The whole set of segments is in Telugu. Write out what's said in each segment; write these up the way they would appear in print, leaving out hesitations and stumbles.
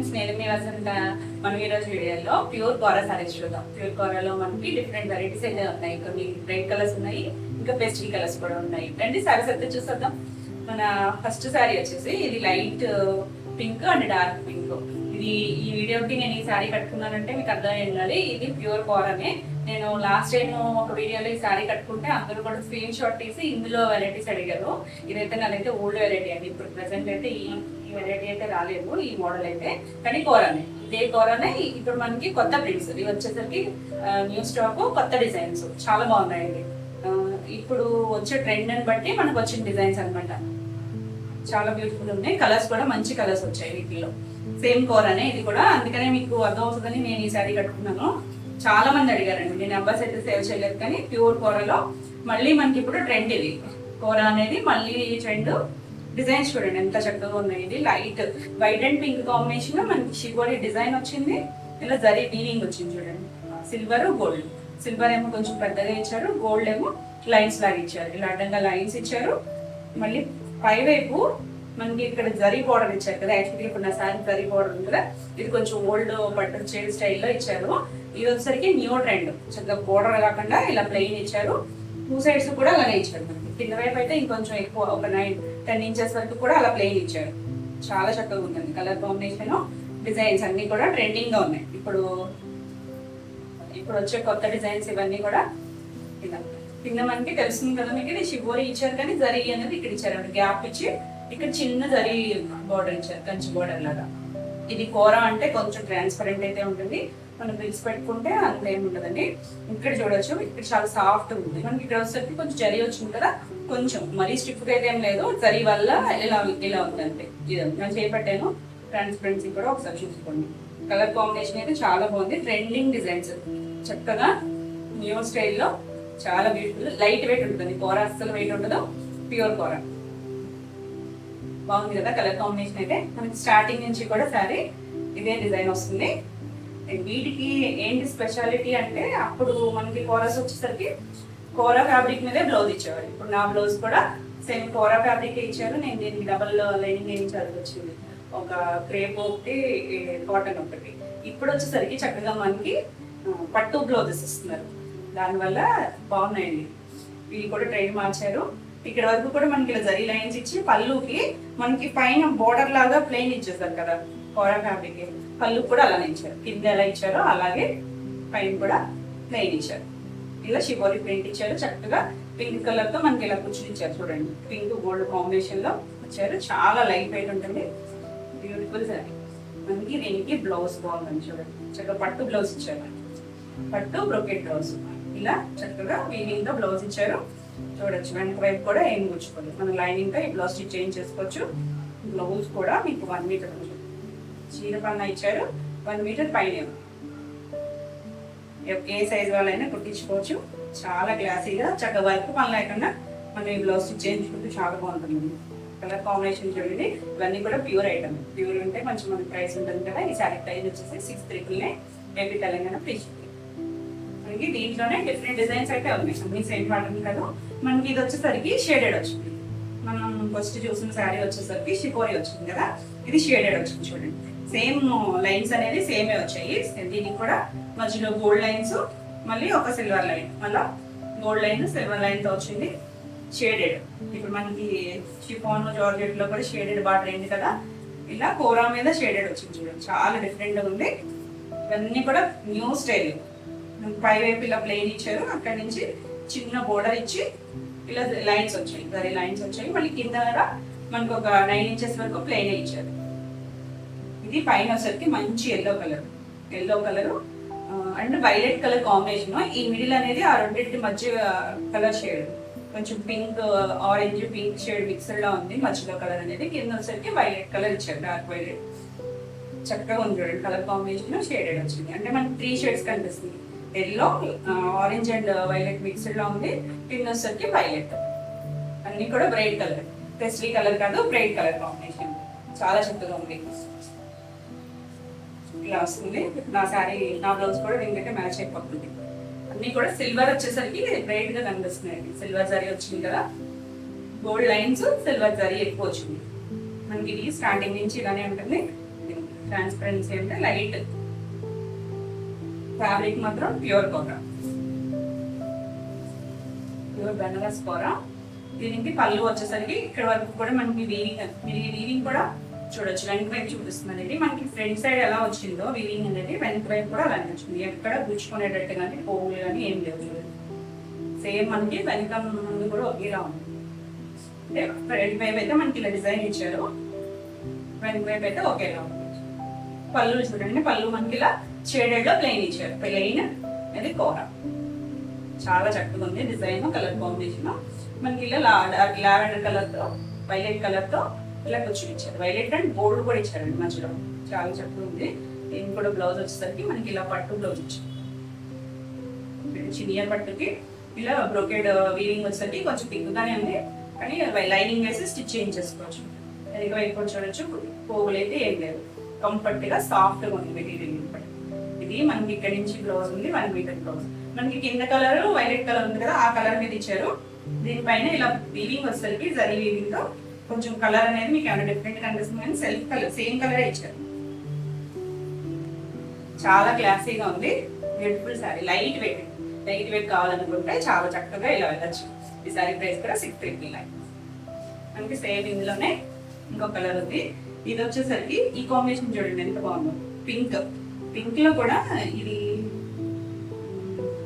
ఫ్రెండ్స్, నేను మీ వసంత. మనం ఈరోజు వీడియోలో ప్యూర్ కోరా సారీస్ చూద్దాం. ప్యూర్ కోరాలో మనకి డిఫరెంట్ వెరైటీస్ అయితే ఉన్నాయి. కొన్ని బ్రైట్ కలర్స్ ఉన్నాయి, ఇంకా పేస్టల్ కలర్స్ కూడా ఉన్నాయి. రండి సారీస్ అయితే చూసేద్దాం. మన ఫస్ట్ సారీ వచ్చేసి ఇది light pink and dark pink. ఇది ఈ వీడియోకి నేను ఈ సారీ కట్టుకున్నానంటే మీకు అర్థం ఉండాలి, ఇది ప్యూర్ కోరానే. నేను లాస్ట్ టైం ఒక వీడియోలో ఈ సారీ కట్టుకుంటే అందరూ కూడా స్క్రీన్ షాట్ తీసి ఇందులో వెరైటీస్ అడిగారు. ఇదైతే నాదైతే ఓల్డ్ వెరైటీ అండి. ఇప్పుడు ప్రెసెంట్ అయితే ఈ వెరైటీ అయితే రాలేదు, ఈ మోడల్ అయితే. కానీ కోరానే, ఇదే కోరానే. ఇప్పుడు మనకి కొత్త ప్రింట్స్ ఇవి వచ్చేసరికి న్యూ స్టాక్, కొత్త డిజైన్స్ చాలా బాగున్నాయండి. ఇప్పుడు వచ్చే ట్రెండ్ అని బట్టి మనకు వచ్చిన డిజైన్స్ అనమాట. చాలా బ్యూటిఫుల్ ఉన్నాయి. కలర్స్ కూడా మంచి కలర్స్ వచ్చాయి వీటిలో. సేమ్ కోరానే ఇది కూడా, అందుకనే మీకు అర్థం అవుతుందని నేను ఈ సారీ కట్టుకున్నాను. చాలా మంది అడిగారండి, నేను నెంబర్స్ అయితే సేవ్ చేయలేదు. కానీ ప్యూర్ కోరాలో మళ్ళీ మనకి ఇప్పుడు ట్రెండ్ ఇది కోరా అనేది, మళ్ళీ ట్రెండ్. డిజైన్స్ చూడండి ఎంత చక్కగా ఉన్నాయి. ఇది light white and pink combination మనకి షిబోరి డిజైన్ వచ్చింది. ఇలా జరీ వీవింగ్ వచ్చింది చూడండి. సిల్వర్ గోల్డ్, సిల్వర్ ఏమో కొంచెం పెద్దగా ఇచ్చారు, గోల్డ్ ఏమో లైన్స్ లాగా ఇచ్చారు. ఇలా అడ్డంగా లైన్స్ ఇచ్చారు. మళ్ళీ పై వైపు మనకి ఇక్కడ జరీ బోర్డర్ ఇచ్చారు కదా. యాక్చువల్లీ ఇప్పుడు నా సారీ జరీ బోర్డర్ ఉంది కదా, ఇది కొంచెం ఓల్డ్ పట్టు చైర్ స్టైల్లో ఇచ్చారు. ఇది వచ్చేసరికి న్యూ ట్రెండ్. చక్కగా బోర్డర్ కాకుండా ఇలా ప్లెయిన్ ఇచ్చారు. టూ సైడ్స్ కూడా అలానే ఇచ్చారు. మనకి కింద వైపు అయితే ఇంకొంచెం ఎక్కువ, ఒక 9-10 ఇంచెస్ వరకు కూడా అలా ప్లెయిన్ ఇచ్చారు. చాలా చక్కగా ఉంటుంది. కలర్ కాంబినేషన్, డిజైన్స్ అన్ని కూడా ట్రెండింగ్ గా ఉన్నాయి. ఇప్పుడు వచ్చే కొత్త డిజైన్స్ ఇవన్నీ కూడా ఇలా కింద మనకి తెలుస్తుంది కదా మీకు. ఇది షిబోరి ఇచ్చారు కానీ జరీ అనేది ఇక్కడ ఇచ్చారు, గ్యాప్ ఇచ్చి ఇక్కడ చిన్న జరీ బోర్డర్ ఇచ్చారు, కంచి బోర్డర్ లాగా. ఇది కోరా అంటే కొంచెం ట్రాన్స్పరెంట్ అయితే ఉంటుంది. మనం బిల్స్ పెట్టుకుంటే అంత ఏమి ఉండదండి. ఇక్కడ చూడొచ్చు, ఇక్కడ చాలా సాఫ్ట్ ఉంది. మనకి ఇక్కడ వచ్చేసరికి కొంచెం జరీ వచ్చింది కదా, కొంచెం మరీ స్టిఫ్గా అయితే ఏం లేదు. జరీ వల్ల ఇలా ఉంది అంతే. ఇది నేను చేపట్టాను. ట్రాన్స్పరెన్సీ కూడా ఒకసారి చూసుకోండి. కలర్ కాంబినేషన్ అయితే చాలా బాగుంది. ట్రెండింగ్ డిజైన్స్ చక్కగా న్యూ స్టైల్లో చాలా బ్యూటిఫుల్. లైట్ వెయిట్ ఉంటుంది. కోరా అస్సలు వెయిట్ ఉండదు. ప్యూర్ కోరా బాగుంది కదా. కలర్ కాంబినేషన్ అయితే మనకి స్టార్టింగ్ నుంచి కూడా సారీ ఇదే డిజైన్ వస్తుంది. వీటికి ఏంటి స్పెషాలిటీ అంటే, అప్పుడు మనకి కోరాస్ వచ్చేసరికి కోరా ఫ్యాబ్రిక్ మీదే బ్లౌజ్ ఇచ్చేవారు. ఇప్పుడు నా బ్లౌజ్ కూడా సేమ్ కోరా ఫ్యాబ్రిక్ ఇచ్చారు. నేను దీనికి డబల్ లైనింగ్ వేయించాల్సి వచ్చింది. ఒక క్రేప్ ఒకటి, కాటన్ ఒకటి. ఇప్పుడు వచ్చేసరికి చక్కగా మనకి పట్టు బ్లౌజెస్ ఇస్తున్నారు. దానివల్ల బాగున్నాయండి. ఇవి కూడా ట్రైన్ మార్చారు. ఇక్కడ వరకు కూడా మనకి ఇలా జరీ లైన్స్ ఇచ్చి, పళ్ళుకి మనకి పైన బోర్డర్ లాగా ప్లెయిన్ ఇచ్చేసారు కదా కోరా ఫ్యాబ్రిక్. పళ్ళు కూడా అలానే ఇచ్చారు. కింద ఎలా ఇచ్చారో అలాగే పైన కూడా ప్లెయిన్ ఇచ్చారు. ఇలా షిబోరి ప్రింట్ ఇచ్చారు. చక్కగా పింక్ కలర్ తో మనకి ఇలా కుచ్చులు ఇచ్చారు చూడండి. పింక్ గోల్డ్ కాంబినేషన్ లో వచ్చారు. చాలా లైట్ వెయిట్ ఉంటుంది. Beautiful sorry. మనకి దీనికి బ్లౌజ్ బాగుందని చూడండి. చక్కగా పట్టు బ్లౌజ్ ఇచ్చారు. పట్టు బ్రొకెట్ బ్లౌజ్ ఇలా చక్కగా వీవింగ్ తో బ్లౌజ్ ఇచ్చారు. చూడొచ్చు వెనక వైపు కూడా ఏం కూర్చుకోలేదు. మనం లైనింగ్ తో ఈ బ్లౌజ్ స్టిచ్ చేంజ్ చేసుకోవచ్చు. బ్లౌజ్ కూడా మీకు 1 మీటర్ చీర పన్నా ఇచ్చారు. 1 మీటర్ పైన ఏ సైజ్ వాళ్ళైనా కుట్టించుకోవచ్చు. చాలా క్లాసీగా చక్కగా వర్క్ పని లేకుండా మనం ఈ బ్లౌజ్ స్టిచ్ చేయించుకుంటే చాలా బాగుంటుంది. కలర్ కాంబినేషన్ చూడండి. ఇవన్నీ కూడా ప్యూర్ ఐటమ్. ప్యూర్ ఉంటే కొంచెం మనకి ప్రైస్ ఉంటుంది కదా. ఈ శారీ ప్రైస్ వచ్చేసి 6,399 ఏపీ తెలంగాణ ఫ్రీ షిప్పింగ్. మనకి దీంట్లోనే డిఫరెంట్ డిజైన్స్ అయితే ఉన్నాయి. అన్ని సేమ్ ప్యాటర్న్ కదా. మనకి ఇది వచ్చేసరికి షేడెడ్ వచ్చింది. మనం ఫస్ట్ చూసిన శారీ వచ్చేసరికి షిపోరి వచ్చింది కదా, ఇది షేడెడ్ వచ్చింది చూడండి. సేమ్ లైన్స్ అనేది సేమే వచ్చాయి. దీనికి కూడా మధ్యలో గోల్డ్ లైన్స్, మళ్ళీ ఒక సిల్వర్ లైన్, మళ్ళీ గోల్డ్ లైన్ సిల్వర్ లైన్ తో వచ్చింది షేడెడ్. ఇప్పుడు మనకి షిఫాన్ జార్జెట్ లో కూడా షేడెడ్ బార్డర్ అయింది కదా. ఇలా కోరా మీద షేడెడ్ వచ్చింది చూడండి. చాలా డిఫరెంట్ గా ఉంది. ఇవన్నీ కూడా న్యూ స్టైల్. పై వైపు ఇలా ప్లెయిన్ ఇచ్చారు. అక్కడి నుంచి చిన్న బోర్డర్ ఇచ్చి ఇలా లైన్స్ వచ్చాయి, జరీ లైన్స్ వచ్చాయి. మళ్ళీ కింద మనకు ఒక 9 ఇంచెస్ వరకు ప్లెయిన్ ఇచ్చారు. ఇది పైన వచ్చేసరికి మంచి yellow colour and violet colour combination. ఈ మిడిల్ అనేది ఆ రెండింటి మధ్య కలర్ షేడ్, కొంచెం pink orange pink shade mixed లా ఉంది మధ్యలో కలర్ అనేది. కింద వచ్చేసరికి వైలెట్ కలర్ ఇచ్చారు, డార్క్ వైలెట్. చక్కగా ఉంది చూడండి. కలర్ కాంబినేషన్ షేడెడ్ వచ్చింది. అంటే మనకి 3 షేడ్స్ కనిపిస్తుంది. Yellow, orange and violet mixed లా ఉంది. కింద వచ్చేసరికి వైలెట్. అన్ని కూడా బ్రైట్ కలర్, పెస్లీ కలర్ కాదు, బ్రైట్ కలర్ కాంబినేషన్. చాలా చక్కగా ఉంది. ఇలా వస్తుంది నా శారీ. నా బ్లౌజ్ కూడా దీనికైతే మ్యాచ్ అయిపోతుంది. అన్ని కూడా సిల్వర్ వచ్చేసరికి బ్రైట్ గా కనిపిస్తున్నాయి. సిల్వర్ జరీ వచ్చింది కదా, గోల్డ్ లైన్స్, సిల్వర్ జరీ ఎక్కువ వచ్చింది. మనకి ఇది స్టార్టింగ్ నుంచి ఇలానే ఉంటుంది. ట్రాన్స్పరెన్సీ అంటే లైట్, ఫ్యాబ్రిక్ మాత్రం ప్యూర్ కోరా, ప్యూర్ బెనారస్ కోరా. దీనికి పళ్ళు వచ్చేసరికి ఇక్కడ వరకు కూడా మనకి వీవింగ్ కూడా చూడొచ్చు. వెనక వైపు చూపిస్తుంది ఇది మనకి ఫ్రంట్ సైడ్ ఎలా వచ్చిందో వీవింగ్ అనేది వెనక వైపు కూడా అలానే వచ్చింది. ఎక్కడ గుచ్చుకునేటట్టు కానీ పోగులు కానీ ఏం లేవు చూడండి. సేమ్ మనకి వెనక ముందు కూడా ఒకేలా ఉంది. అంటే ఫ్రంట్ వైపు అయితే మనకి ఇలా డిజైన్ ఇచ్చారు, వెనక వైపు అయితే ఒకేలా ఉంది. పళ్ళు చూడండి, పళ్ళు మనకి ఇలా షేడెడ్ లో ప్లెయిన్ ఇచ్చారు. ప్లెయిన్ అది కోరా చాలా చక్కగా ఉంది. డిజైన్ కలర్ కాంబినేషన్ మనకి ఇలా లావెండర్ కలర్ తో వైలెట్ కలర్ తో ఇలా కూర్చొని ఇచ్చారు. వైలెట్ అండ్ గోల్డ్ కూడా ఇచ్చారండి మధ్యలో, చాలా చక్కగా ఉంది. దీనికి కూడా బ్లౌజ్ వచ్చేసరికి మనకి ఇలా పట్టు బ్లౌజ్ ఇచ్చారు. చినియర్ పట్టుకి ఇలా బ్రోకెడ్ వీవింగ్ వచ్చేసరికి కొంచెం థిక్గానే ఉంది, కానీ లైనింగ్ వేసి స్టిచ్ చేయించేసుకోవచ్చు. అది వైపు చూడొచ్చు, పోగులు అయితే ఏం లేదు, కంఫర్ట్ గా సాఫ్ట్ గా ఉంది మెటీరియల్. ఇది మనకి ఇక్కడ నుంచి బ్లౌజ్ ఉంది, 1 మీటర్ బ్లౌజ్. మనకి కింద కలర్ వైలెట్ కలర్ ఉంది కదా, ఆ కలర్ మీద ఇచ్చారు. దీనిపైన ఇలా వీవింగ్ వచ్చేసరికి జరీ వీవింగ్ తో కొంచెం కలర్ అనేది మీకు ఏమైనా డిఫరెంట్ కనిపిస్తుంది, కానీ సెల్ఫ్ కలర్ సేమ్ కలర్ ఇచ్చారు. చాలా క్లాసీగా ఉంది, బ్యూటిఫుల్ సారీ. లైట్ వెయిట్ కావాలనుకుంటే చాలా చక్కగా ఇలా వెళ్ళచ్చు. ఈ సారీ ప్రైస్ కూడా 639. మనకి సేమ్ ఇందులోనే ఇంకో కలర్ ఉంది. ఇది వచ్చేసరికి ఈ కాంబినేషన్ చూడండి ఎంత బాగుందో. పింక్ లో కూడా ఇది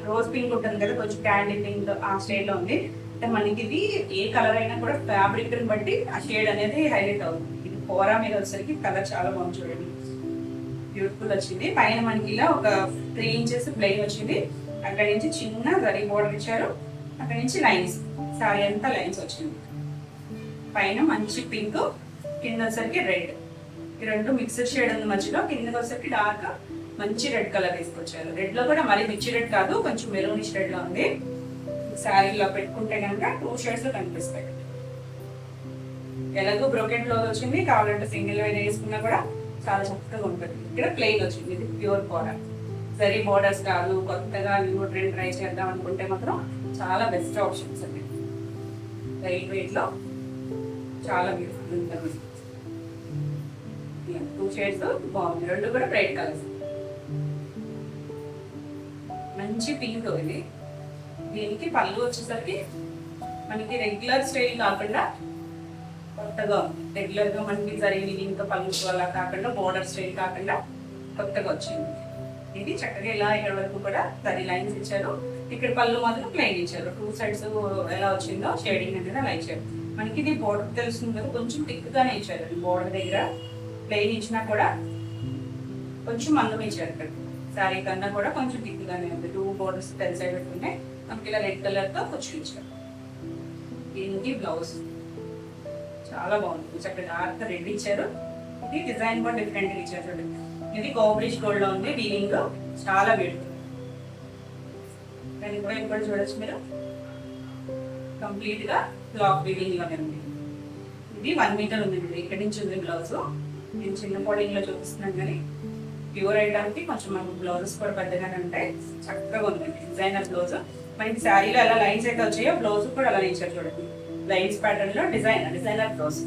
రోజ్ పింక్ ఉంటుంది కదా, కొంచెం క్యాండీ పింక్ ఆ స్టైల్ లో ఉంది. అంటే మనకి ఇది ఏ కలర్ అయినా కూడా ఫ్యాబ్రిక్ ని బట్టి ఆ షేడ్ అనేది హైలైట్ అవుతుంది. ఇది కోరా మీద వచ్చేసరికి కలర్ చాలా బాగుంది చూడండి, బ్యూటిఫుల్ వచ్చింది. పైన మనకి ఇలా ఒక 3 ఇంచెస్ ప్లెయిన్ వచ్చింది, అక్కడి నుంచి చిన్న జరీ బోర్డర్ ఇచ్చారు, అక్కడి నుంచి లైన్స్, సారీ అంతా లైన్స్ వచ్చింది. పైన మంచి పింక్, కింద వచ్చేసరికి రెడ్, ఈ రెండు మిక్స్డ్ షేడ్ ఉంది మధ్యలో. కిందకి వచ్చేసరికి డార్క్ మంచి రెడ్ కలర్ తీసుకొచ్చారు. రెడ్ లో కూడా మరీ మిర్చి రెడ్ కాదు, కొంచెం మెరూనిష్ రెడ్ లో ఉంది. శారీలో పెట్టుకుంటే కనుక 2 షేడ్స్ లో కనిపిస్తాయి. ఎలాగో బ్రోకెట్ బ్లౌజ్ వచ్చింది, కావాలంటే సింగిల్ వేర్ వేసుకున్నా కూడా చాలా చక్కగా ఉంటుంది. ఇక్కడ ప్లెయిన్ వచ్చింది, ఇది ప్యూర్ కోరా. సరీ బోర్డర్స్ కాదు, కొత్తగా న్యూ ట్రెండ్ ట్రై చేద్దాం అనుకుంటే మాత్రం చాలా బెస్ట్ ఆప్షన్స్ అండి. లైట్ వెయిట్ లో చాలా బ్యూటిఫుల్ ఉంటుంది. 2 షేడ్స్ బాగుంది, రెండు కూడా బ్రైట్ కలర్స్. మంచి పింక్ ఇది. దీనికి పళ్ళు వచ్చేసరికి మనకి రెగ్యులర్ స్టైల్ కాకుండా కొత్తగా రెగ్యులర్ గా మనకి జరిగి ఇంకా పళ్ళు అలా కాకుండా బోర్డర్ స్టైల్ కాకుండా కొత్తగా వచ్చింది. ఇది చక్కగా ఇలా ఇక్కడ వరకు కూడా 30 లైన్స్ ఇచ్చారు. ఇక్కడ పళ్ళు మాత్రం ప్లెయిన్ ఇచ్చారు. 2 సైడ్స్ ఎలా వచ్చిందో షేడింగ్ అనేది అలా ఇచ్చారు. మనకి ఇది బోర్డర్ తెలుస్తుంది కదా, కొంచెం థిక్ గానే ఇచ్చారు. బోర్డర్ దగ్గర ప్లెయిన్ ఇచ్చినా కూడా కొంచెం మందం ఇచ్చారు. ఇక్కడ శారీ కన్నా కూడా కొంచెం థిక్ గానే ఉంది. 2 బోర్డర్స్ తెలిసే పెట్టుకుంటే మనకి ఇలా రెడ్ కలర్ తో కొంచెం ఇచ్చారు. దీనికి బ్లౌజ్ చాలా బాగుంది, చక్కగా డార్క్ రెడ్ ఇచ్చారు. ఇది డిజైన్ కూడా డిఫరెంట్ ఇచ్చారు చూడండి. ఇది గోబ్రిష్ గోల్డ్ లో ఉంది వీవింగ్, చాలా బ్యూటిఫుల్. దాని కూడా ఇక్కడ చూడొచ్చు మీరు, కంప్లీట్ గా బ్లాక్ వీవింగ్ లోనే ఉంది. ఇది 1 మీటర్ ఉంది, ఇక్కడ నుంచి ఉంది బ్లౌజ్. నేను చిన్న కోడింగ్ లో చూపిస్తున్నాను, కానీ ప్యూర్ ఐటమ్కి కొంచెం మనకు బ్లౌజెస్ కూడా పెద్దగానే ఉంటాయి. చక్కగా ఉంది డిజైనర్ బ్లౌజ్. మనకి శారీలో ఎలా లైన్స్ అయితే వచ్చాయో బ్లౌజ్ కూడా అలా ఇచ్చారు చూడండి. లైన్స్ ప్యాటర్న్ లో డిజైనర్ బ్లౌజ్,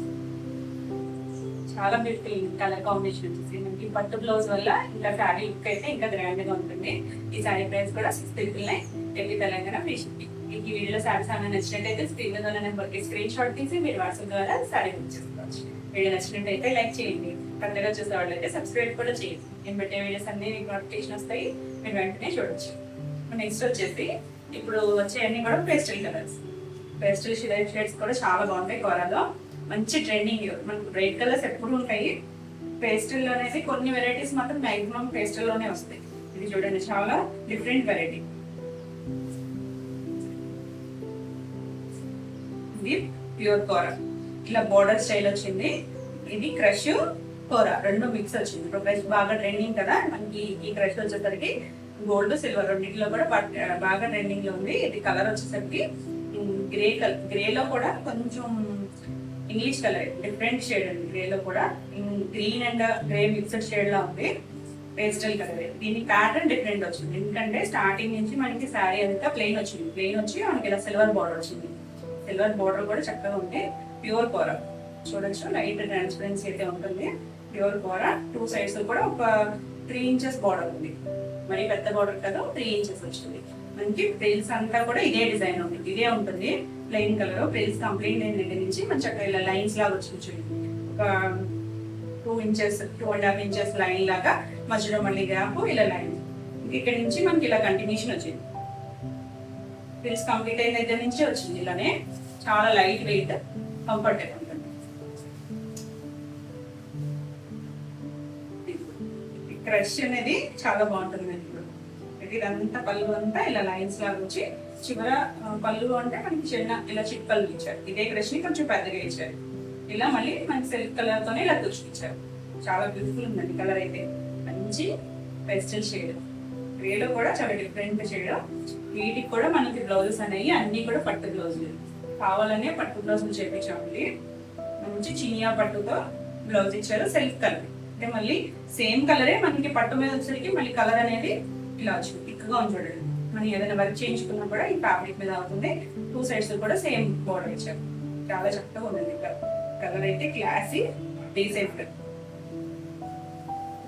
చాలా బ్యూటిఫుల్ కలర్ కాంబినేషన్ వచ్చేసి. మనకి పట్టు బ్లౌజ్ వల్ల ఇంకా శారీ లుక్ అయితే ఇంకా గ్రాండ్ గా ఉంటుంది. ఈ శారీ ప్రైస్ కూడా 639, ఢిల్లీ తెలంగాణ ఫ్రీ షిప్పింగ్. మీకు ఈ వీడియో శారీస్ ఏమైనా నచ్చినట్టయితే స్క్రీన్ మీద ఉన్న నెంబర్కి స్క్రీన్ షాట్ తీసి మీరు వాట్సాప్ ద్వారా శారీ బుక్ చేసుకోవచ్చు. వీడియో నచ్చినట్టయితే లైక్ చేయండి, కొత్తగా చూసే వాళ్ళైతే సబ్స్క్రైబ్ కూడా చేయండి. నేను పెట్టే వీడియోస్ అన్ని మీకు నోటిఫికేషన్ వస్తాయి, మీరు వెంటనే చూడొచ్చు. నెక్స్ట్ వచ్చేసి ఇప్పుడు వచ్చేవన్నీ కూడా పేస్టల్ కలర్స్. పేస్టల్ షేడ్స్ కూడా చాలా బాగుంటాయి. కోరాలో మంచి ట్రెండింగ్. మనకు బ్రైట్ కలర్స్ ఎప్పుడు ఉంటాయి, పేస్టల్ అనేది కొన్ని వెరైటీస్ మాత్రం మ్యాక్సిమం పేస్టల్ లోనే వస్తాయి. ఇది చూడండి చాలా డిఫరెంట్ వెరైటీ. ఇది ప్యూర్ కోరా, ఇలా బోర్డర్ స్టైల్ వచ్చింది. ఇది క్రష్ కోరా, రెండు మిక్స్ వచ్చింది. ఇప్పుడు క్రష్ బాగా ట్రెండింగ్ కదా, మనకి ఈ క్రష్ వచ్చేసరికి గోల్డ్ సిల్వర్ రెండింటిలో కూడా బాగా ట్రెండింగ్ లో ఉంది. ఇది కలర్ వచ్చేసరికి గ్రే కలర్, గ్రేలో కూడా కొంచెం ఇంగ్లీష్ కలర్, డిఫరెంట్ షేడ్ అండి. గ్రేలో కూడా green and grey mixed shade లా ఉంది, పేస్టల్ కలర్. దీని ప్యాటర్న్ డిఫరెంట్ వచ్చింది, ఎందుకంటే స్టార్టింగ్ నుంచి మనకి శారీ అంతా ప్లెయిన్ వచ్చింది. ప్లెయిన్ వచ్చి మనకి ఇలా సిల్వర్ బార్డర్ వచ్చింది. సిల్వర్ బార్డర్ కూడా చక్కగా ఉంది. ప్యూర్ కోరా చూడొచ్చు, లైట్ ట్రాన్స్పరెన్సీ అయితే ఉంటుంది. ప్యూర్ కూర. 2 సైడ్స్ కూడా ఒక 3 ఇంచెస్ బార్డర్ ఉంది, మరి పెద్ద బార్డర్ కదా, 3 ఇంచెస్ వచ్చింది. మనకి ప్రిల్స్ అంతా కూడా ఇదే డిజైన్ ఉంది, ఇదే ఉంటుంది ప్లెయిన్ కలర్. ప్రిల్స్ కంప్లీట్ అయిన దగ్గర నుంచి మంచిగా ఇలా లైన్స్ లాగా వచ్చింది, ఒక 2 ఇంచెస్ 2.5 ఇంచెస్ లైన్ లాగా, మధ్యలో మళ్ళీ గ్యాప్ ఇలా లైన్. ఇక్కడ నుంచి మనకి ఇలా కంటిన్యూషన్ వచ్చింది. ప్రిల్స్ కంప్లీట్ అయిన దగ్గర నుంచి వచ్చింది ఇలానే. చాలా లైట్ వెయిట్, కంఫర్టబుల్ ఉంటుంది. క్రష్ అనేది చాలా బాగుంటుంది. ఇదంతా పళ్ళు అంతా ఇలా లైన్స్ లాగా వచ్చి చివర పళ్ళు అంటే మనకి చిన్న ఇలా చిట్పళ్ళు ఇచ్చారు. ఇదే క్రష్ ని కొంచెం పెద్దగా ఇచ్చారు. ఇలా మళ్ళీ మనకి సిల్క్ కలర్ తోనే ఇలా ఇచ్చారు. చాలా బ్యూటిఫుల్ ఉందండి కలర్ అయితే. మంచి పెస్టల్ షేడ్, గ్రేలో కూడా చాలా డిఫరెంట్ షేడ్. వీటికి కూడా మనకి బ్లౌజెస్ అనేవి అన్ని కూడా పట్టు బ్లౌజులు, కావాలనే పట్టు బ్లౌజులు చేయించామండి. మంచి చినియా పట్టుతో బ్లౌజ్ ఇచ్చారు, సెల్ఫ్ కలర్. అంటే మళ్ళీ సేమ్ కలరే మనకి పట్టు మీద వచ్చేసరికి మళ్ళీ కలర్ అనేది ఇలా వచ్చింది, థిక్గా ఉంది చూడండి. మనం ఏదైనా వర్క్ చేయించుకున్నా కూడా ఈ ఫ్యాబ్రిక్ మీద అవుతుంది. 2 సైడ్స్ కూడా సేమ్ బోర్డర్ ఇచ్చారు. చాలా చక్కగా ఉందండి కలర్ అయితే, క్లాసీ డీసెంట్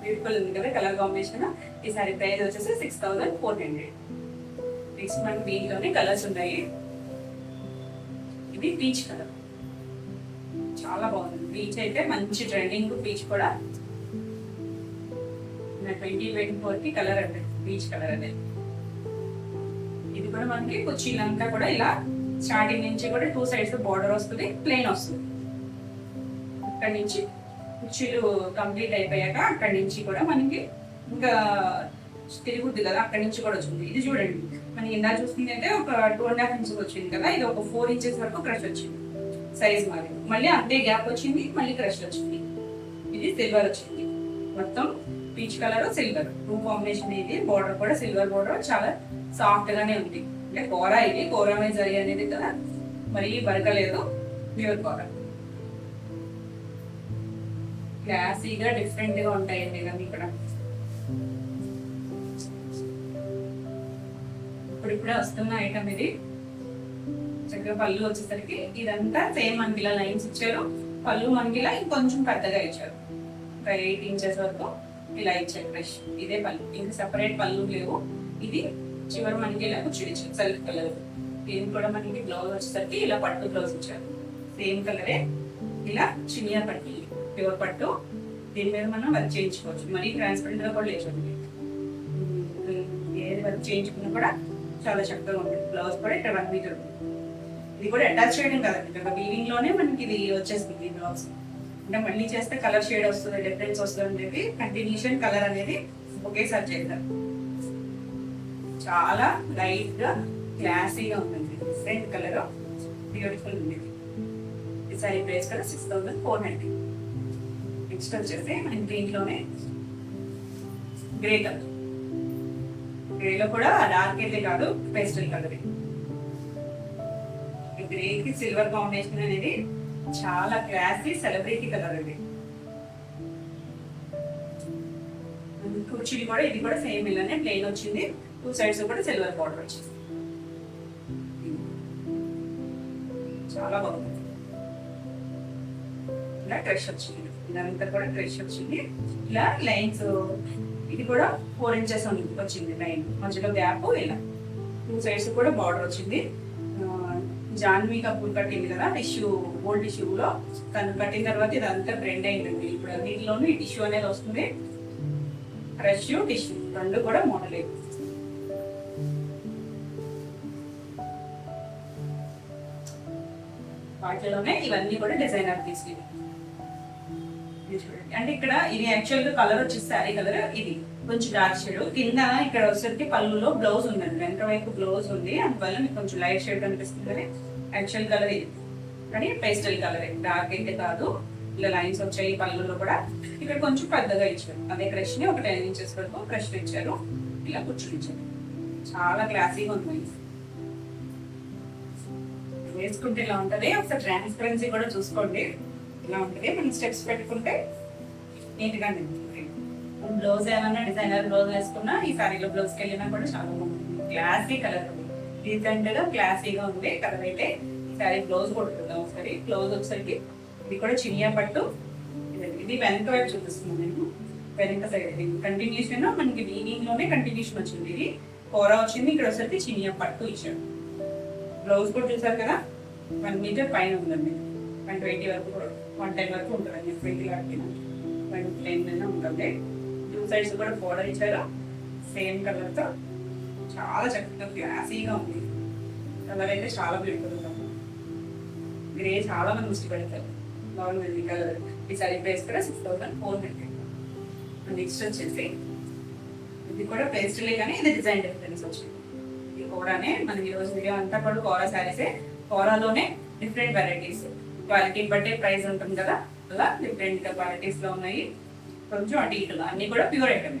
బ్యూటిఫుల్ ఉంది కదా కలర్ కాంబినేషన్. ఈ సారీ ప్రైస్ వచ్చేసి 6400. నెక్స్ట్ మనకి దీంట్లోనే కలర్స్ ఉన్నాయి. ఇది పీచ్ కలర్, చాలా బాగుంది. పీచ్ అయితే మంచి ట్రెండింగ్ పీచ్ కూడా. 2024 కలర్ అంటే పీచ్ కలర్ అనేది. ఇది కూడా మనకి కుర్చీలంతా కూడా ఇలా స్టార్టింగ్ నుంచి కూడా 2 సైడ్స్ బార్డర్ వస్తుంది, ప్లెయిన్ వస్తుంది. అక్కడి నుంచి కుర్చీలు కంప్లీట్ అయిపోయాక అక్కడి నుంచి కూడా మనకి ఇంకా తిరుగుద్ది కదా, అక్కడి నుంచి కూడా వచ్చింది. ఇది చూడండి, మనకి ఇందా చూస్తుంది అంటే ఒక 2.5 ఇంచెస్ వచ్చింది కదా, ఇది ఒక 4 ఇంచెస్ వరకు క్రష్ వచ్చింది. సైజ్ మాది మళ్ళీ అంతే గ్యాప్ వచ్చింది, మళ్ళీ క్రష్ వచ్చింది. ఇది సిల్వర్ వచ్చింది. మొత్తం పీచ్ కలర్ సిల్వర్ 2 కాంబినేషన్. ఇది బోర్డర్ కూడా సిల్వర్ బోర్డర్, చాలా సాఫ్ట్ గానే ఉంది. అంటే కూర, ఇది కూర మీద జరి అనేది కదా, మరి బరకలేదు, ప్యూర్ కూర. క్లాసీగా డిఫరెంట్ గా ఉంటాయండి కానీ ఇక్కడ. ఇప్పుడిప్పుడే వస్తున్న ఐటమ్ ఇది. చక్కగా పళ్ళు వచ్చేసరికి ఇదంతా సేమ్ మనకి ఇలా లైన్స్ ఇచ్చారు. పళ్ళు మనకి ఇలా ఇంకొంచెం పెద్దగా ఇచ్చారు, ఒక 8 ఇంచెస్ వరకు ఇలా ఇచ్చారు ఫ్రెష్. ఇదే పళ్ళు, ఇంకా సెపరేట్ పళ్ళు లేవు. ఇది చివరి మనకి ఇలా కూర్చొని ఇచ్చారు సెల్ఫ్ కలర్. దీనికి కూడా మనకి బ్లౌజ్ వచ్చేసరికి ఇలా పట్టు బ్లౌజ్ ఇచ్చారు, సేమ్ కలరే. ఇలా చినియా పట్టు, ప్యూర్ పట్టు. దీని మీద మనం వర్క్ చేయించుకోవచ్చు, మరీ ట్రాన్స్పరెంట్ గా కూడా లేదు. ఏది వర్క్ చేయించుకున్నా కూడా చాలా చక్కగా ఉంటుంది. బ్లౌజ్ కూడా ఇక్కడ 1 మీటర్ ఉంది. ఇది కూడా అటాచ్ చేయడం కదండి, ఇక్కడ వీవింగ్ లోనే మనకి ఇది వచ్చేస్తుంది బ్లౌజ్. అంటే మళ్ళీ చేస్తే కలర్ షేడ్ వస్తుంది, డిఫరెన్స్ వస్తుంది అని చెప్పి కంటిన్యూషన్ కలర్ అనేది ఒకేసారి చేద్దాం. చాలా లైట్ గా క్లాసీగా ఉంటుంది, డిఫరెంట్ కలర్, బ్యూటిఫుల్ ఉంది. ఈ సారీ ప్రైస్ కూడా 6400. నెక్స్ట్ వచ్చేసి మనకి దీంట్లోనే గ్రే కలర్. గ్రేలో కూడా డార్క్ అయితే కాదు, పేస్టల్ కలర్. గ్రేకి సిల్వర్ కాంబినేషన్ అనేది చాలా క్లాసీ సెలబ్రిటీ కలర్ ఇది. కుర్చీలు కూడా ఇది కూడా సేమ్ ఇలానే ప్లెయిన్ వచ్చింది, 2 సైడ్స్ కూడా సిల్వర్ బార్డర్ వచ్చింది. చాలా బాగుంది. ఇలా క్రష్ వచ్చింది, ఇదంతా కూడా క్రష్ వచ్చింది. ఇలా లైన్స్, ఇది కూడా 4 ఇంచెస్ వచ్చింది లైన్, మధ్యలో గ్యాప్. ఇలా 2 సైడ్స్ కూడా బార్డర్ వచ్చింది. జాన్వీ కపూర్ కట్టింది కదా టిష్యూ, ఓల్డ్ టిష్యూలో తను కట్టిన తర్వాత ఇదంతా బ్రెండ్ అయిందండి. ఇప్పుడు అన్నింటిలోనూ ఈ టిష్యూ అనేది వస్తుంది. క్రష్ టిష్యూ 2 కూడా మోడల్. వాటిలోనే ఇవన్నీ కూడా డిజైనర్ పీస్లు. చూడండి, అంటే ఇక్కడ ఇది యాక్చువల్ గా కలర్ వచ్చేసి శారీ కలర్, ఇది కొంచెం డార్క్ షేడ్. కింద ఇక్కడ వచ్చేసరికి పళ్ళులో బ్లౌజ్ ఉందండి, వెనక వైపు బ్లౌజ్ ఉంది, అందువల్ల మీకు కొంచెం లైట్ షేడ్ కనిపిస్తుంది. కానీ యాక్చువల్ కలర్ ఇది, కానీ పేస్టల్ కలర్, డార్క్ అయితే కాదు. ఇలా లైన్స్ వచ్చాయి పళ్ళులో కూడా. ఇక్కడ కొంచెం పెద్దగా ఇచ్చారు, అదే క్రష్ ని ఒక 10 ఇంచెస్ వరకు క్రష్ ఇచ్చారు. ఇలా కూర్చొనిచ్చారు, చాలా క్లాసీగా ఉంది. వేసుకుంటే ఇలా ఉంటది. ఒకసారి ట్రాన్స్పరెన్సీ కూడా చూసుకోండి, ఇలా ఉంటది. మనం స్టెప్స్ పెట్టుకుంటే నీట్ గా నిలుస్తుంది. బ్లౌజ్ ఏమన్నా డిజైనర్ బ్లౌజ్ వేసుకున్నా, ఈ సారీలో బ్లౌజ్కి వెళ్ళినా కూడా చాలా బాగుంటుంది. క్లాసీ కలర్, డీసెంట్ గా క్లాసీగా ఉంది కలర్ అయితే. ఈ సారీ బ్లౌజ్ కొడుతుందాం ఒకసారి. బ్లౌజ్ వచ్చేసరికి ఇది కూడా చినియా పట్టు, ఇది ఇది వెనక వైపు చూపిస్తున్నాను నేను. వెనక సైడ్ కంటిన్యూషన్ మనకి వీవింగ్ లోనే కంటిన్యూషన్ వచ్చింది. ఇది కూర వచ్చింది. ఇక్కడ వచ్చేసరికి చినియా పట్టు ఇచ్చాడు. బ్లౌజ్ కూడా చూసారు కదా, 1 మీటర్ పైన ఉందండి. 120 వరకు 110 వరకు ఉంటుందండి. 20 లాంటి 110 ఉంటుంది. 2 సైడ్స్ కూడా బోర్డర్ ఇచ్చారు సేమ్ కలర్ తో. చాలా చక్కగా క్లాసీగా ఉంది. కలర్ అయితే చాలా బ్యూటిఫుల్ గా ఉంది. గ్రే చాలా మంది ఇష్టపడతారు. బాగుంది కలర్. ఈ సారీ ప్రైస్ కూడా 6400. నెక్స్ట్ వచ్చేసి ఇది కూడా పేస్టలే కానీ ఇది డిజైన్ డిఫరెన్స్ వచ్చింది. ఇది కూడానే మనకి ఈరోజు వీడియో అంతా కూడా కోరా శారీసే. కోరాలోనే డిఫరెంట్ వెరైటీస్, క్వాలిటీని బట్టే ప్రైస్ ఉంటుంది కదా, అలా డిఫరెంట్ క్వాలిటీస్ లో ఉన్నాయి. కొంచెం అటు ఇటుగా అన్ని కూడా ప్యూర్ ఐటమ్.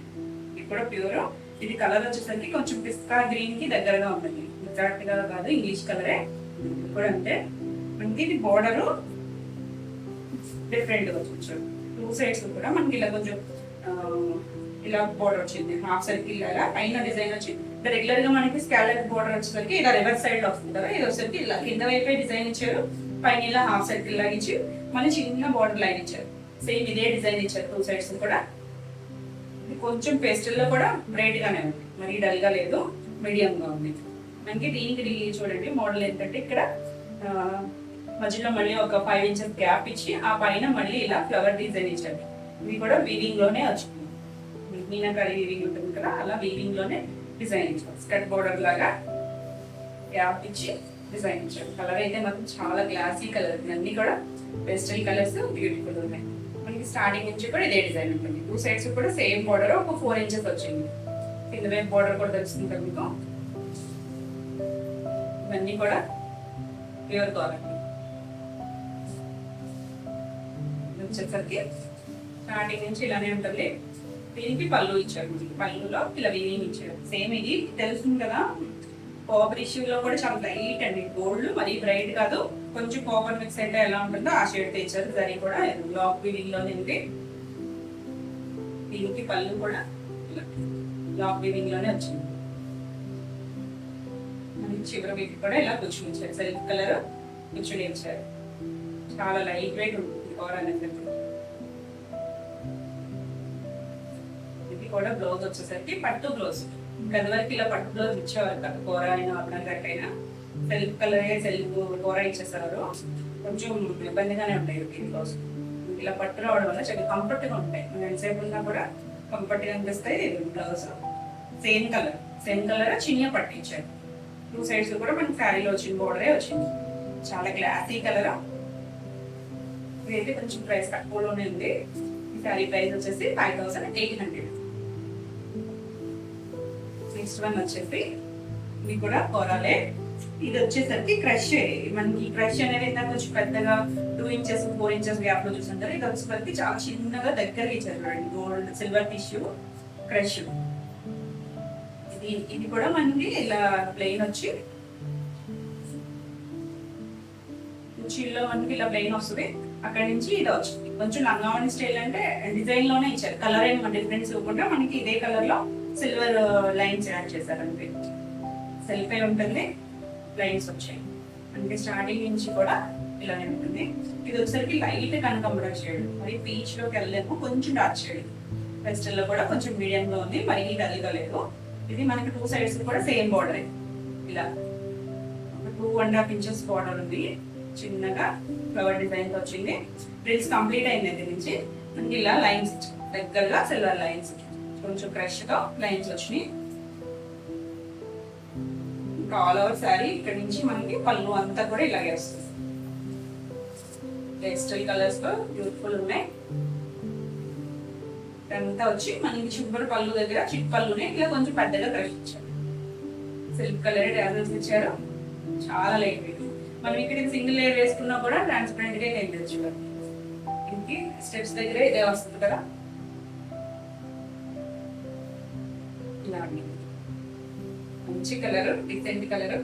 ఇది కూడా ప్యూర్. ఇది కలర్ వచ్చేసరికి కొంచెం పిస్తా గ్రీన్ కి దగ్గరగా ఉంటుంది. ఎగ్జాక్ట్ గా కాదు, ఇంగ్లీష్ కలరే. ఇది కూడా అంటే మనకి ఇది బోర్డర్ డిఫరెంట్ గా కొంచెం 2 సైడ్స్ కూడా మనకి ఇలా కొంచెం ఇలా బోర్డర్ వచ్చింది. హాఫ్ సర్కిల్ లాగా పైన డిజైన్ వచ్చింది. రెగ్యులర్ గా మనకి స్కాలప్ బోర్డర్ వచ్చేసరికి ఇలా రివర్స్ సైడ్ లో వస్తుంది కదా, ఇది వచ్చేసరికి ఇలా కింద వైపే డిజైన్ ఇచ్చారు. పైన ఇలా హాఫ్ సర్కిల్ లాగా ఇచ్చి మళ్ళీ చిన్న బోర్డర్ లైన్ ఇచ్చారు. సేమ్ ఇదే డిజైన్ ఇచ్చారు 2 సైడ్స్ కూడా. ఇది కొంచెం పేస్టల్ లో కూడా బ్రైట్ గానే ఉంది, మరి డల్ గా లేదు, మీడియం గా ఉంది. మనకి దీనికి చూడండి మోడల్ ఏంటంటే ఇక్కడ మధ్యలో మళ్ళీ ఒక 5 ఇంచెస్ గ్యాప్ ఇచ్చి ఆ పైన మళ్ళీ ఇలా ఫ్లవర్ డిజైన్ ఇచ్చారు. ఇవి కూడా వీవింగ్ లోనే వచ్చింది. మీనాకారి వీవింగ్ ఉంటుంది కదా, అలా వీవింగ్ లోనే డిజైన్ ఇచ్చారు. స్కర్ట్ బోర్డర్ లాగా గ్యాప్ ఇచ్చి డిజైన్ ఇచ్చారు. కలర్ అయితే మాత్రం చాలా గ్లాసీ కలర్. అన్ని కూడా పేస్టల్ కలర్స్ బ్యూటిఫుల్ ఉన్నాయి. మనకి స్టార్టింగ్ నుంచి కూడా ఇదే డిజైన్ ఉంటుంది. 2 సైడ్స్ కూడా సేమ్ బోర్డర్ ఒక 4 ఇంచెస్ వచ్చింది. కింద వైపు బోర్డర్ కూడా తెలుస్తుంది కదా మీకు. ఇవన్నీ కూడా ప్యూర్ కావాలి. వచ్చేసరికి స్టార్టింగ్ నుంచి ఇలానే ఉంటుంది. దీనికి పళ్ళు ఇచ్చారు. పళ్ళులో ఇలా వీవింగ్ ఇచ్చారు. సేమ్ ఇది తెలుస్తుంది కదా, కాపర్ ఇష్యూలో కూడా చాలా లైట్ అండి. గోల్డ్ మరీ బ్రైట్ కాదు, కొంచెం కాపర్ మిక్స్ అయితే ఎలా ఉంటుందో ఆ షేడ్ తెచ్చారు. దాని కూడా లాక్ వీవింగ్ లోనే ఉంది. దీనికి పళ్ళు కూడా లాక్ వీవింగ్ లోనే వచ్చింది. చివరి వీటి కూడా ఇలా కూర్చుని ఇచ్చారు. సిల్క్ కలర్ కూర్చుని ఇచ్చారు. చాలా లైట్ వెయిట్ ఉంటుంది కూర అనేది. ఇది కూడా బ్లౌజ్ వచ్చేసరికి పట్టు బ్లౌజ్. గదివరకు ఇలా పట్టు బ్లౌజ్ ఇచ్చేవారు కదా, కూర అయినా అర్థం కట్టైనా. సెల్ఫ్ కలర్ సెల్ఫ్ కూర ఇచ్చేస్తారు. కొంచెం ఇబ్బందిగానే ఉంటాయి ఈ బ్లౌజ్. ఇలా పట్టు రావడం వల్ల చాలా కంఫర్ట్ గా ఉంటాయి. మనం ఎంతసేపు ఉన్నా కూడా కంఫర్ట్ గా అనిపిస్తాయి. బ్లౌజ్ సేమ్ కలర్ చిన్న పట్టు ఇచ్చారు. 2 సైడ్స్ కూడా మనకి శారీలో వచ్చిన బోర్డరే వచ్చింది. చాలా గ్లాసీ కలర్. ఇదైతే కొంచెం ప్రైస్ తక్కువలోనే ఉంది. ఈ శారీ ప్రైస్ వచ్చేసి 5800. నెక్స్ట్ వన్ వచ్చేసి ఇది కూడా కోరాలే. ఇది వచ్చేసరికి క్రష్. మనకి క్రష్ అనేది ఇంత కొంచెం పెద్దగా 2 ఇంచెస్ 4 ఇంచెస్ గ్యాప్ లో చూస్తుంటారు. ఇది వచ్చేసరికి చాలా చిన్నగా దగ్గరగా ఇచ్చారు. Gold silver tissue crush. ఇది కూడా మనకి ఇలా ప్లెయిన్ వచ్చి కుర్చీల్లో మనకి ఇలా ప్లెయిన్ వస్తుంది. అక్కడ నుంచి ఇది వచ్చింది. కొంచెం లంగావణి స్టైల్ అంటే డిజైన్ లోనే ఇచ్చారు. కలర్ ఏం డిఫరెన్స్ ఇవ్వకుండా మనకి ఇదే కలర్ లో సిల్వర్ లైన్స్ యాడ్ చేశారు. అంటే సెల్ఫ్ అయి ఉంటుంది, లైన్స్ వచ్చాయి. అంటే స్టార్టింగ్ నుంచి కూడా ఇలానే ఉంటుంది. ఇది వచ్చేసరికి లైట్ కనకాంబరం షేడ్, మరి పీచ్ లోకి వెళ్ళలేము, కొంచెం డార్క్ షేడ్. పెస్టల్ లో కూడా కొంచెం మీడియం లో ఉంది, మరీ డల్ గా లేదు. ఇది మనకి 2 సైడ్స్ కూడా సేమ్ బార్డర్. ఇలా 2.5 ఇంచెస్ బార్డర్ ఉంది. చిన్నగా ఫ్లవర్ డిజైన్ తో వచ్చింది. ప్రిల్స్ కంప్లీట్ అయింది. దీని నుంచి మనకి ఇలా లైన్స్ దగ్గరగా సిల్వర్ లైన్స్, కొంచెం క్రష్ గా లైన్స్ వచ్చినాయి. ఇంకా ఆల్ ఓవర్ శారీ ఇక్కడ నుంచి మనకి పళ్ళు అంతా కూడా ఇలాగే వస్తుంది. పేస్టల్ కలర్స్ తో బ్యూటిఫుల్ ఉన్నాయి. అంతా వచ్చి మనకి చివరి పళ్ళు దగ్గర చిట్ పళ్ళునే ఇలా కొంచెం పెద్దగా క్రష్ ఇచ్చారు. సిల్క్ కలర్ డాజల్స్ ఇచ్చారు. చాలా లైట్ వెయిట్. మనం ఇక్కడ సింగిల్ లేయర్ వేసుకున్నా కూడా ట్రాన్స్పరెంట్ గా కనిపించచ్చు. ఇంకి స్టెప్స్ దగ్గర ఇదే వస్తుంది కదా. ఇలా మంచి కలర్, డిసెంట్ కలర్,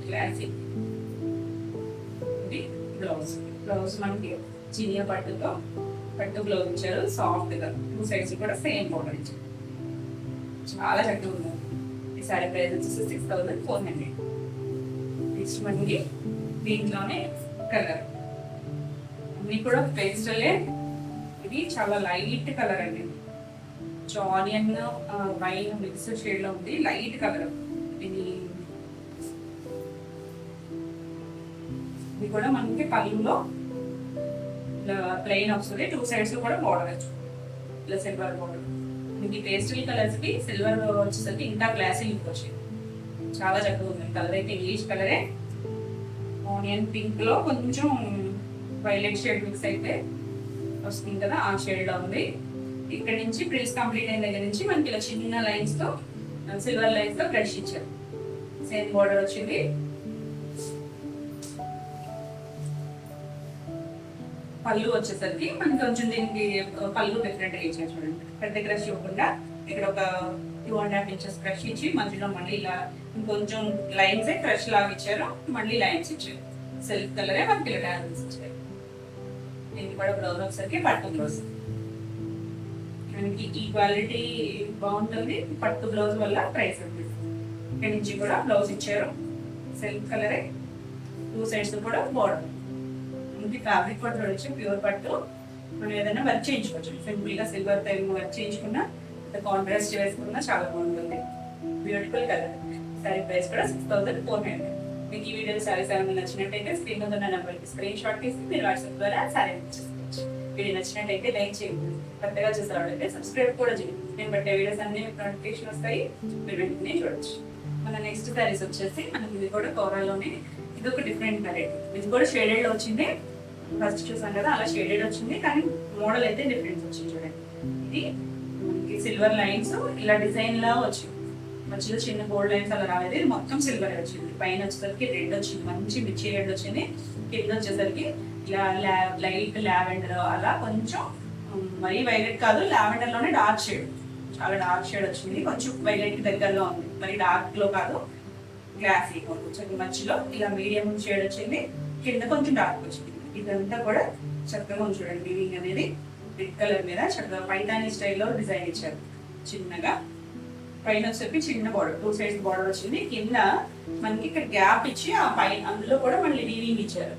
క్లాసిక్. ఇది బ్లౌజ్ మనకి చిన్న పట్టు బ్లౌజ్ ఇచ్చారు. సాఫ్ట్ గా 2 సైడ్స్ కూడా సేమ్ బోర్డర్ ఇచ్చారు. చాలా చక్కగా ఉంది. ఈ సారీ ప్రైస్ వచ్చేసి 6400. నెక్స్ట్ మనకి దీంట్లోనే కలర్ అన్ని కూడా పేస్టలే ఇది చాలా లైట్ కలర్ అండి, ఆనియన్ వైన్ మిక్స్ షేడ్ లో ఉంది, లైట్ కలర్. ఇది ఇది కూడా మనకి పళ్ళులో ప్లెయిన్ వస్తుంది, 2 sides కూడా బార్డర్ వచ్చు ఇలా సిల్వర్ బార్డర్. మనకి పేస్టల్ కలర్స్ కి సిల్వర్ వచ్చేసరికి ఇంకా గ్లాసీ లుక్ వచ్చింది, చాలా చక్కగా ఉంది. కలర్ అయితే ఇంగ్లీష్ కలరే, ఆనియన్ పింక్ లో కొంచెం వైలెట్ షేడ్ మిక్స్ అయితే వస్తుంది కదా, ఆ షేడ్ లో ఉంది. ఇక్కడ నుంచి ప్రిల్స్ కంప్లీట్ అయిన దగ్గర నుంచి మనకి ఇలా చిన్న లైన్స్ తో సిల్వర్ లైన్స్ తో బ్రష్ ఇచ్చారు. సేమ్ బార్డర్ వచ్చింది. పళ్ళు వచ్చేసరికి మనకి కొంచెం దీనికి పళ్ళు డిఫరెంట్ గా ఇచ్చారు చూడండి. పెద్ద క్రష్ ఇవ్వకుండా ఇక్కడ ఒక 2.5 inches క్రష్ ఇచ్చి మధ్యలో మళ్ళీ ఇలా ఇంకొంచెం లైన్స్ క్రష్ లాగా ఇచ్చారు, మళ్ళీ లైన్స్ ఇచ్చారు. సిల్క్ కలరే మనకి ఇలా డాన్స్ ఇచ్చారు. దీనికి కూడా బ్లౌజ్ వచ్చేసరికి పట్టు బ్లౌజ్, మనకి ఈ క్వాలిటీ బాగుంటుంది. పట్టు బ్లౌజ్ వల్ల ప్రైస్ ఉంటుంది. ఇక్కడ నుంచి కూడా బ్లౌజ్ ఇచ్చారు, సిల్క్ కలరే, 2 sides కూడా బార్డర్. మనకి ఫ్యాబ్రిక్ కూడా చూడొచ్చు, ప్యూర్ పట్టు. మనం ఏదైనా వర్క్ చేయించుకోవచ్చు, సింపుల్ గా సిల్వర్ టైం వర్క్ చేయించుకున్నా, కాంట్రాస్ట్ వేసుకున్నా చాలా బాగుంటుంది. Beautiful colour. సారీ ప్రైస్ కూడా 6400. మీకు ఈ వీడియో సారీస్ ఏమైనా నచ్చినట్టయితే స్క్రీన్ మీద ఉన్న నెంబర్కి స్క్రీన్ షాట్ తీసి మీరు వాట్సాప్ ద్వారా సారీ చేసుకోవచ్చు. వీడియో నచ్చినట్టయితే లైక్ చేయండి, కొత్తగా చూసేవాళ్ళైతే సబ్స్క్రైబ్ కూడా చేయండి. నేను బట్టే వీడియోస్ అన్ని నోటిఫికేషన్ వస్తాయి, మీరు వెంటనే చూడొచ్చు. మన నెక్స్ట్ సారీస్ వచ్చేసి మనకి ఇది కూడా కోరాలోనే, ఇది ఒక డిఫరెంట్ వెరైటీ. ఇది కూడా షేడెడ్ లో వచ్చింది, ఫస్ట్ చూసాం కదా అలా షేడెడ్ వచ్చింది, కానీ మోడల్ అయితే డిఫరెన్స్ వచ్చింది చూడండి. ఇది సిల్వర్ లైన్స్ ఇలా డిజైన్ లా వచ్చింది, మధ్యలో చిన్న గోల్డ్ లైన్స్ అలా రాలేదు. ఇది మొత్తం సిల్వర్ వచ్చింది. పైన వచ్చేసరికి రెడ్ వచ్చింది, మంచి మిర్చి రెడ్ వచ్చింది. కింద వచ్చేసరికి ఇలా లైట్ లావెండర్ అలా కొంచెం, మరీ వైలెట్ కాదు, లావెండర్ లోనే డార్క్ షేడ్, చాలా డార్క్ షేడ్ వచ్చింది. కొంచెం వైలెట్ కి దగ్గరలో ఉంది, మరి డార్క్ లో కాదు, గ్లాసీ కొంచెం మధ్యలో ఇలా మీడియం షేడ్ వచ్చింది. కింద కొంచెం డార్క్ వచ్చింది. ఇదంతా కూడా చక్కగా చూడండి, వీవింగ్ అనేది రెడ్ కలర్ మీద చక్కగా పైతానీ స్టైల్లో డిజైన్ ఇచ్చారు. చిన్నగా పైన వచ్చేసరికి చిన్న బార్డర్, 2 sides బార్డర్ వచ్చింది. కింద మనకి ఇక్కడ గ్యాప్ ఇచ్చి ఆ పైన అందులో కూడా మళ్ళీ వీవింగ్ ఇచ్చారు,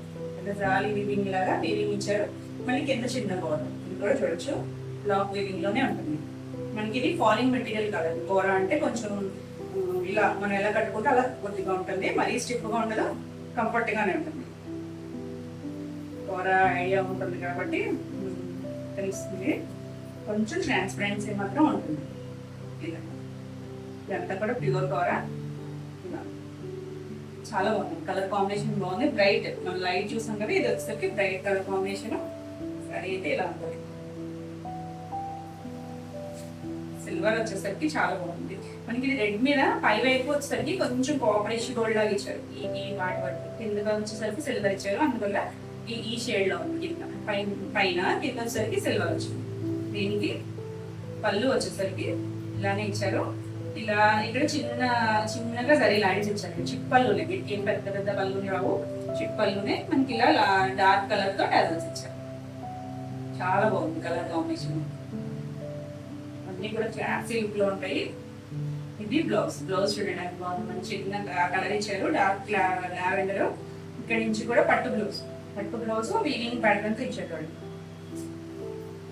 జాలి వీవింగ్ లాగా వీవింగ్ ఇచ్చారు. మళ్ళీ కింద చిన్న బార్డర్, ఇది కూడా చూడొచ్చు బ్లాక్ వీవింగ్ లోనే ఉంటుంది. మనకి ఇది ఫాలింగ్ మెటీరియల్ కాదు, కోరా అంటే కొంచెం ఇలా మనం ఎలా కట్టుకుంటే అలా కొద్దిగా ఉంటుంది, మరీ స్టిఫ్ గా ఉండదు, కంఫర్ట్ గానే ఉంటుంది. కోరా ఐడియా ఉంటుంది కాబట్టి తెలుస్తుంది. కొంచెం ట్రాన్స్పరెన్సీ మాత్రం ఉంటుంది. ఇలా ఇదంతా కూడా ప్యూర్ కోరా, చాలా బాగుంది. కలర్ కాంబినేషన్ బాగుంది, బ్రైట్. మనం లైట్ చూసాం కదా, ఇది వచ్చేసరికి బ్రైట్ కలర్ కాంబినేషన్. సరే అయితే ఇలా ఉంటుంది. సిల్వర్ వచ్చేసరికి చాలా బాగుంది. మనకి ఇది రెడ్ మీద పై వైపు వచ్చేసరికి కొంచెం కాపరేషన్ గోల్డ్ లాగా ఇచ్చారు. ఈ వాటి వరకు కిందగా వచ్చేసరికి సిల్వర్ ఇచ్చారు, అందువల్ల ఈ షేడ్ లో ఉంది. కింద పైన కింద వచ్చేసరికి సిల్వర్ వచ్చింది. దీనికి పళ్ళు వచ్చేసరికి ఇలానే ఇచ్చారు. ఇలా ఇక్కడ చిన్నగా సరే లైన్స్ ఇచ్చారు, చిక్ పళ్ళునే, వీటికి ఏం పెద్ద పెద్ద పళ్ళుని రావు, చిక్ పళ్ళునే. మనకి ఇలా డార్క్ కలర్ తో టాజల్స్ ఇచ్చారు. చాలా బాగుంది కలర్ కాంబినేషన్, అన్ని కూడా క్లాసీ లుక్ లో ఉంటాయి. ఇది బ్లౌజ్ చూడండి, అది బాగుంది, మంచి చిన్న కలర్ ఇచ్చారు, డార్క్ లావెండర్. ఇక్కడ నుంచి కూడా పట్టు బ్లౌజ్ వీవింగ్ ప్యాటర్న్ తో ఇచ్చారు.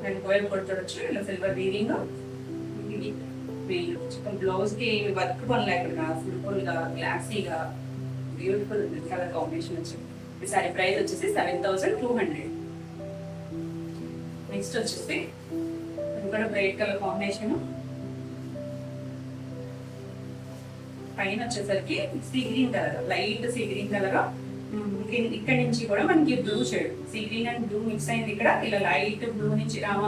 రెండు కోయలు కూడా చూడొచ్చు, ఇలా సిల్వర్ వీవింగ్. బ్లౌజ్ కి వర్క్ పని లేకుండా సింపుల్ గా క్లాసీగా బ్యూటిఫుల్ ఉంది కలర్ కాంబినేషన్ వచ్చింది. ఈ సారీ ప్రైస్ వచ్చేసి 7200. నెక్స్ట్ వచ్చేసి ఇది కూడా బ్రైట్ కలర్ కాంబినేషన్. పైన వచ్చేసరికి sea green colour, light sea green colour. ఇక్కడ నుంచి కూడా మనకి blue shade, sea green and blue mix అయింది. ఇక్కడ ఇలా లైట్ బ్లూ నుంచి రామ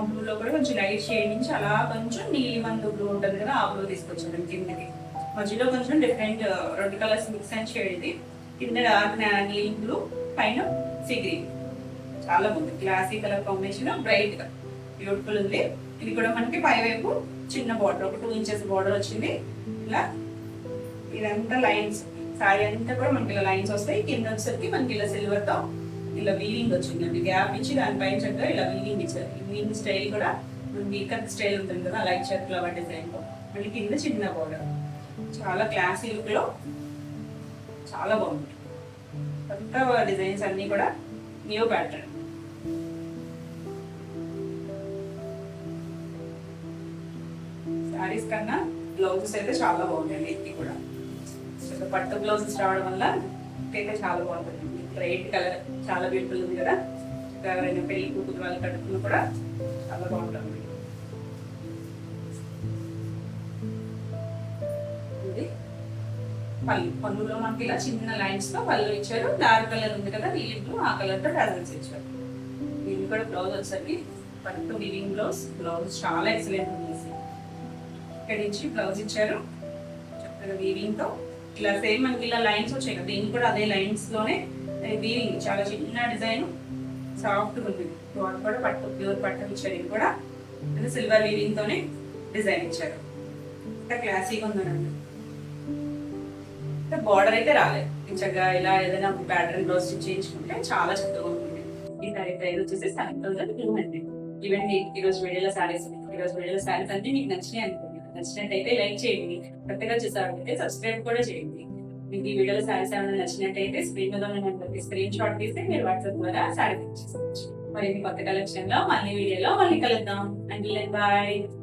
బ్లూ లో కూడా కొంచెం లైట్ షేడ్ నుంచి అలా కొంచెం నీలిమందు బ్లూ ఉంటుంది కదా, ఆ బ్లూ తీసుకొచ్చాడు కిందకి. మధ్యలో కొంచెం డిఫరెంట్ 2 కలర్స్ మిక్స్ అయిన షేడ్ ఇది. కింద డార్క్ నీలి బ్లూ, పైన సీ గ్రీన్. చాలా బాగుంది, క్లాసీ కలర్ కాంబినేషన్, బ్రైట్ గా బ్యూటిఫుల్ ఉంది. ఇది కూడా మనకి పై వైపు చిన్న బార్డర్, ఒక 2 inches బార్డర్ వచ్చింది. ఇలా ఇదంతా లైన్స్, సారీ అంతా కూడా మనకి ఇలా లైన్స్ వస్తాయి. కింద వచ్చేసరికి మనకి ఇలా సిల్వర్ తో ఇలా వీవింగ్ వచ్చిందండి, గ్యాప్ ఇచ్చి దానిపైన చక్కగా ఇలా వీవింగ్ ఇచ్చారు. వీవింగ్ స్టైల్ కూడా వీకర్ స్టైల్ ఉంటుంది కదా, లైట్ షర్ట్ ఫ్లవర్ డిజైన్ లో. మళ్ళీ కింద చిన్న బోర్డర్, చాలా క్లాసీ లుక్ లో చాలా బాగుంది. కొత్త డిజైన్స్ అన్ని కూడా న్యూ ప్యాటర్న్. శారీస్ కన్నా బ్లౌజెస్ అయితే చాలా బాగుంటాయి. ఇది కూడా పట్టు బ్లౌజెస్ రావడం వల్ల అయితే చాలా బాగుంటుంది. లైట్ కలర్ చాలా బ్యూటిఫుల్ ఉంది కదా. ఎవరైనా పెళ్లి కూతురు వాళ్ళు కట్టుకున్న కూడా చాలా బాగుంటుంది. ఇది పళ్ళులో మనకి ఇలా చిన్న లైన్స్ తో పళ్ళు ఇచ్చారు. డార్క్ కలర్ ఉంది కదా వీళ్ళు ఆ కలర్ తో టాజల్స్ ఇచ్చారు. వీళ్ళు కూడా బ్లౌజ్ వచ్చేసరికి పట్టు వీవింగ్ బ్లౌజ్ చాలా ఎక్సలెంట్ ఉంది. ఇక్కడ నుంచి బ్లౌజ్ ఇచ్చారు చక్కగా వీవింగ్ తో. ఇలా సేమ్ మనకి ఇలా లైన్స్ వచ్చాయి కదా, దీనికి కూడా అదే లైన్స్ లోనే వీవింగ్ చాలా చిన్న డిజైన్ సాఫ్ట్ ఉంది. క్లాత్ కూడా పట్టు ప్యూర్ పట్టు ఇచ్చారు. ఇది కూడా సిల్వర్ వీవింగ్ తోనే డిజైన్ ఇచ్చారు. ఇంకా క్లాసీగా ఉందనండి. బార్డర్ అయితే రాలేదు. చక్కగా ఇలా ఏదైనా ప్యాటర్న్ బ్లౌజ్ స్టిచ్ చేయించుకుంటే చాలా చక్కగా ఉంటుంది. ఈ సారీ ప్రైస్ వచ్చేసి 7,200. ఇవన్నీ ఈరోజు వీడియోలో శారీస్ అన్ని మీకు నచ్చినాయి అనుకోండి. నచ్చినట్టయితే లైక్ చేయండి. కొత్తగా చూసారంటే సబ్స్క్రైబ్ కూడా చేయండి. మీకు ఈ వీడియోలో శారీస్ ఏమైనా నచ్చినట్టయితే స్క్రీన్ మీద ఉన్న స్క్రీన్ షాట్ తీసి మీరు వాట్సాప్ ద్వారా శారీ తీసుకోవచ్చు. మరి కొత్త కలెక్షన్ లో మళ్ళీ వీడియోలో మళ్ళీ కలుద్దాం. And bye.